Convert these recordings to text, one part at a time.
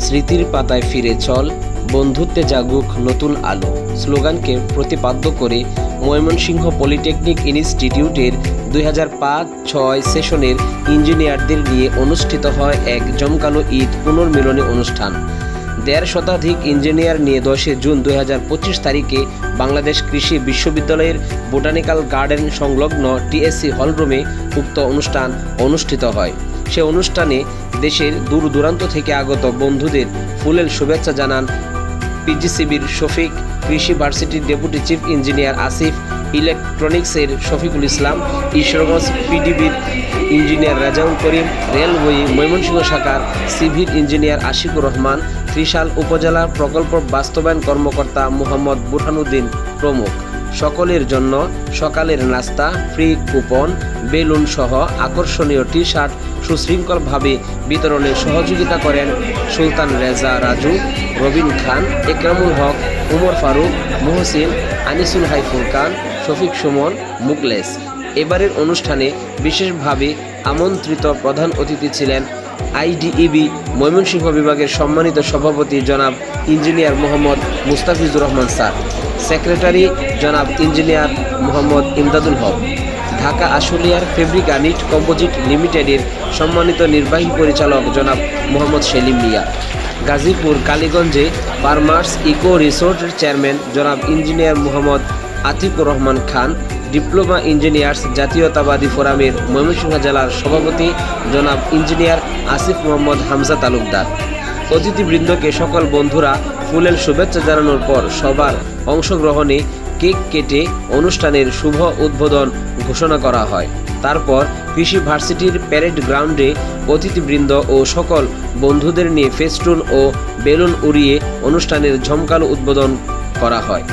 স্মৃতির পাতায় ফিরে চল, বন্ধুত্বে জাগুক নতুন আলো স্লোগানকে প্রতিপাদ্য করে ময়মনসিংহ পলিটেকনিক ইনস্টিটিউটের 2005-06 সেশনের ইঞ্জিনিয়ারদের নিয়ে অনুষ্ঠিত হয় এক জমকালো ঈদ পুনর্মিলনী অনুষ্ঠান। 1.5 শতাধিক ইঞ্জিনিয়ার নিয়ে 10 জুন 2025 তারিখে বাংলাদেশ কৃষি বিশ্ববিদ্যালয়ের বোটানিক্যাল গার্ডেন সংলগ্ন টিএসসি হলরুমে উক্ত অনুষ্ঠান অনুষ্ঠিত হয়। সে অনুষ্ঠানে দেশের দূর দূরান্ত থেকে আগত বন্ধুদের ফুলেল শুভেচ্ছা জানান পিজিসিবির শফিক, কৃষি ভার্সিটির ডেপুটি চিফ ইঞ্জিনিয়ার আসিফ, ইলেকট্রনিক্সের শফিকুল ইসলাম, ঈশ্বরগঞ্জ পিডিবির ইঞ্জিনিয়ার রাজাউল করিম, রেলওয়ে ময়মনসিংহ শাখার সিভিল ইঞ্জিনিয়ার আশিকুর রহমান, ত্রিশাল উপজেলা প্রকল্প বাস্তবায়ন কর্মকর্তা মোহাম্মদ বুরহানুদ্দিন প্রমুখ। সকলের জন্য সকালের নাস্তা, ফ্রি কুপন, বেলুন সহ আকর্ষণীয় টি শার্ট সুশৃঙ্খলভাবে বিতরণে সহযোগিতা করেন সুলতান রেজা রাজু, রবিন খান, একরামুল হক, উমর ফারুক, মহসিন, আনিসুল হাই ফুরকান, শফিক সুমন, মুকলেস। এবারের অনুষ্ঠানে বিশেষভাবে আমন্ত্রিত প্রধান অতিথি ছিলেন আইডিইবি ময়মনসিংহ বিভাগের সম্মানিত সভাপতি জনাব engineer Mohammad Mustafizur Rahman sir, secretary জনাব ইঞ্জিনিয়ার মোহাম্মদ ইমদাদুল হক, ঢাকা আশুলিয়ার ফেব্রিকা নিট কম্পোজিট লিমিটেডের সম্মানিত নির্বাহী পরিচালক জনাব মোহাম্মদ সেলিম মিয়া, গাজীপুর কালীগঞ্জে ফার্মার্স ইকো রিসোর্টের চেয়ারম্যান জনাব engineer Mohammad Atikur Rahman Khan, diploma engineers জাতীয়তাবাদী ফোরামের ময়মনসিংহ জেলার সভাপতি জনাব ইঞ্জিনিয়ার আসিফ মোহাম্মদ হামজা তালুকদার। অতিথিবৃন্দকে সকল বন্ধুরা ফুলেল শুভেচ্ছা জানানোর পর সবার অংশগ্রহণে কেক কেটে অনুষ্ঠানের শুভ উদ্বোধন ঘোষণা করা হয়। তারপর কৃষি ভার্সিটির প্যারেড গ্রাউন্ডে অতিথিবৃন্দ ও সকল বন্ধুদের নিয়ে ফেস্টুন ও বেলুন উড়িয়ে অনুষ্ঠানের ঝমকালো উদ্বোধন করা হয়।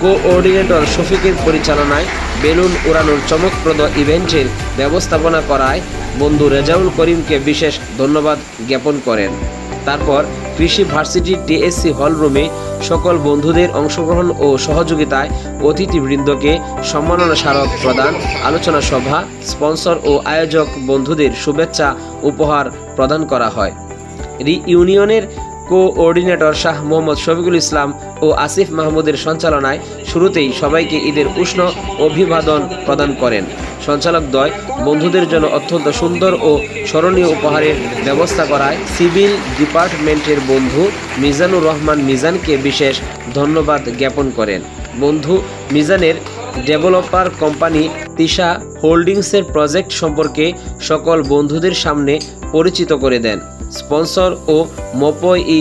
কোঅর্ডিনেটর শফিকের পরিচালনায় বেলুন উড়ানোর চমকপ্রদ ইভেন্টের ব্যবস্থাপনা করায় বন্ধু রেজাউল করিমকে বিশেষ ধন্যবাদ জ্ঞাপন করেন। তারপর কৃষি ভার্সিটির টিএসসি হলরুমে সকল বন্ধুদের অংশগ্রহণ ও সহযোগিতায় অতিথিবৃন্দকে সম্মাননা স্মারক প্রদান, আলোচনা সভা, স্পন্সর ও আয়োজক বন্ধুদের শুভেচ্ছা উপহার প্রদান করা হয়। রিইউনিয়নের কোঅর্ডিনেটর শাহ মোহাম্মদ শফিকুল ইসলাম ও আসিফ মাহমুদের সঞ্চালনায় শুরুতেই সবাইকে ঈদের উষ্ণ অভিবাদন প্রদান করেন। সঞ্চালকদ্বয় বন্ধুদের জন্য অত্যন্ত সুন্দর ও স্মরণীয় উপহারের ব্যবস্থা করায় সিভিল ডিপার্টমেন্টের বন্ধু মিজানুর রহমান মিজানকে বিশেষ ধন্যবাদ জ্ঞাপন করেন। বন্ধু মিজানের ডেভেলপার কোম্পানি তিশা হোল্ডিংসের প্রজেক্ট সম্পর্কে সকল বন্ধুদের সামনে পরিচিত করে দেন। স্পন্সর ও মোপই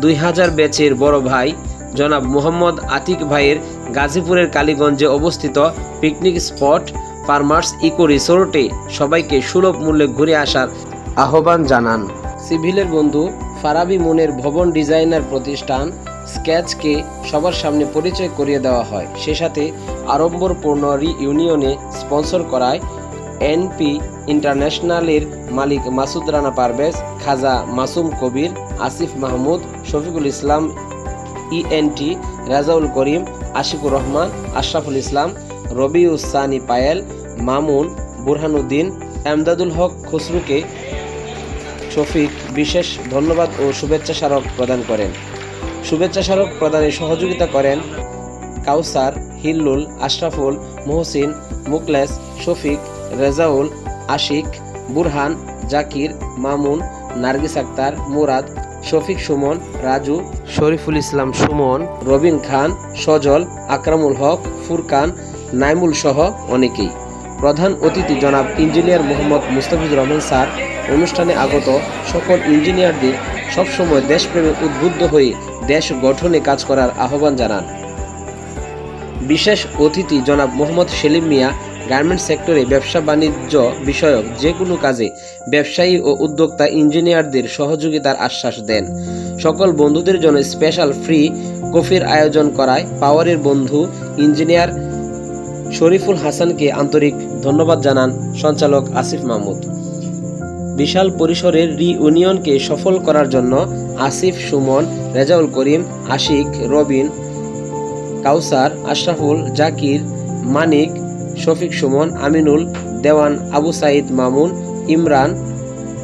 2000 ব্যাচের বড় ভাই জনাব মোহাম্মদ আতিক ভাইয়ের গাজীপুরের কালীগঞ্জে অবস্থিত পিকনিক স্পট ফার্মার্স ইকো রিসোর্টে সবাইকে সুলভ মূল্যে ঘুরে আসার আহ্বান জানান। সিভিলের বন্ধু ফারাবি মুনের ভবন ডিজাইনার প্রতিষ্ঠান স্কেচকে সবার সামনে পরিচয় করিয়ে দেওয়া হয়। সে সাথে আড়ম্বরপূর্ণ রিইউনিয়নে স্পন্সর করায় এনপি ইন্টারন্যাশনালের মালিক মাসুদ রানা পারভেজ, খাজা মাসুম কবির, আসিফ মাহমুদ, শফিকুল ইসলাম, ইএনটি, রাজাউল করিম, আশিকুর রহমান, আশরাফুল ইসলাম, রবিউসানি পায়েল, মামুন, বুরহানুদ্দিন, এমদাদুল হক খসরুকে শফিক বিশেষ ধন্যবাদ ও শুভেচ্ছা স্মারক প্রদান করেন। শুভেচ্ছা স্মারক প্রদানে সহযোগিতা করেন কাউসার, হিল্লুল, আশরাফুল, মহসিন, মুকলেস, শফিক, রেজাউল, আশিক, বুরহান, জাকির, মামুন, নার্গিস আক্তার, মুরাদ, শফিক সুমন, রাজু, শরীফুল ইসলাম সুমন, রবিন খান, সজল, আকরামুল হক, ফুরকান, নাইমুল সহ অনেকেই। প্রধান অতিথি জনাব ইঞ্জিনিয়ার মোহাম্মদ মুস্তাফিজুর রহমান স্যার অনুষ্ঠানে আগত সকল ইঞ্জিনিয়ারদের সবসময় দেশপ্রেমে উদ্বুদ্ধ হয়ে দেশ গঠনে কাজ করার আহ্বান জানান। বিশেষ অতিথি জনাব মোহাম্মদ সেলিম মিয়া গার্মেন্টস সেক্টরে ব্যবসা বাণিজ্য বিষয়ক যে কোনো কাজে ব্যবসায়ী ও উদ্যোক্তা ইঞ্জিনিয়ারদের সহযোগিতার আশ্বাস দেন। সকল বন্ধুদের জন্য স্পেশাল ফ্রি কফির আয়োজন করায় পাওয়ারের বন্ধু ইঞ্জিনিয়ার শরীফুল হাসানকে আন্তরিক ধন্যবাদ জানান সঞ্চালক আসিফ মাহমুদ। বিশাল পরিসরের রিইউনিয়নকে সফল করার জন্য আসিফ, সুমন, রেজাউল করিম, আশিক, রবিন, কাউসার, আশরাফুল, জাকির, মানিক, শফিক সুমন, আমিনুল, দেওয়ান, আবু সাইদ, মামুন, ইমরান,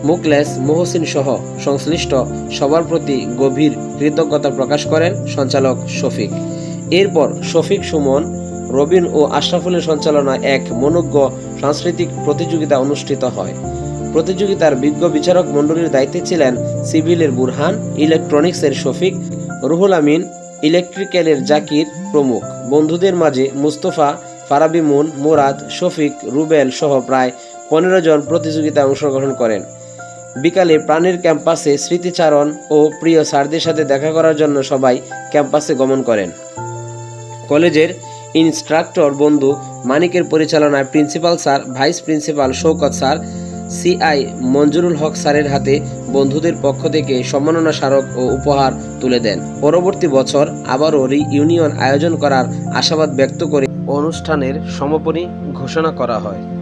মুকলেস, মহসিন সহ সংশ্লিষ্ট সবার প্রতি গভীর কৃতজ্ঞতা প্রকাশ করেন সঞ্চালক শফিক। এরপর শফিক, সুমন, রবিন ও আশরাফুলের সঞ্চালনায় এক মনোজ্ঞ সাংস্কৃতিক প্রতিযোগিতা অনুষ্ঠিত হয়। প্রতিযোগিতার বিজ্ঞ বিচারক মণ্ডলীর দায়িত্বে ছিলেন সিভিলের বুরহান, ইলেকট্রনিক্সের শফিক, রুহুল আমিন, ইলেকট্রিক্যালের জাকির প্রমুখ। বন্ধুদের মাঝে মুস্তফা, ফারাবি, মুরাদ, শফিক, রুবেল সহ প্রায় 15 জন প্রতিযোগিতায় অংশগ্রহণ করেন। বিকালে প্রাণীর ক্যাম্পাসে স্মৃতিচারণ ও প্রিয় স্যারদের সাথে দেখা করার জন্য সবাই ক্যাম্পাসে গমন করেন। কলেজের ইনস্ট্রাক্টর বন্ধু মানিকের পরিচালনায় principal sir, vice principal Shawkat sir, CI Manjurul Haque স্যারের হাতে বন্ধুদের পক্ষ থেকে সম্মাননা স্মারক ও উপহার তুলে দেন। পরবর্তী বছর আবারও রিইউনিয়ন আয়োজন করার আশাবাদ ব্যক্ত করে অনুষ্ঠানের সমাপনী ঘোষণা করা হয়।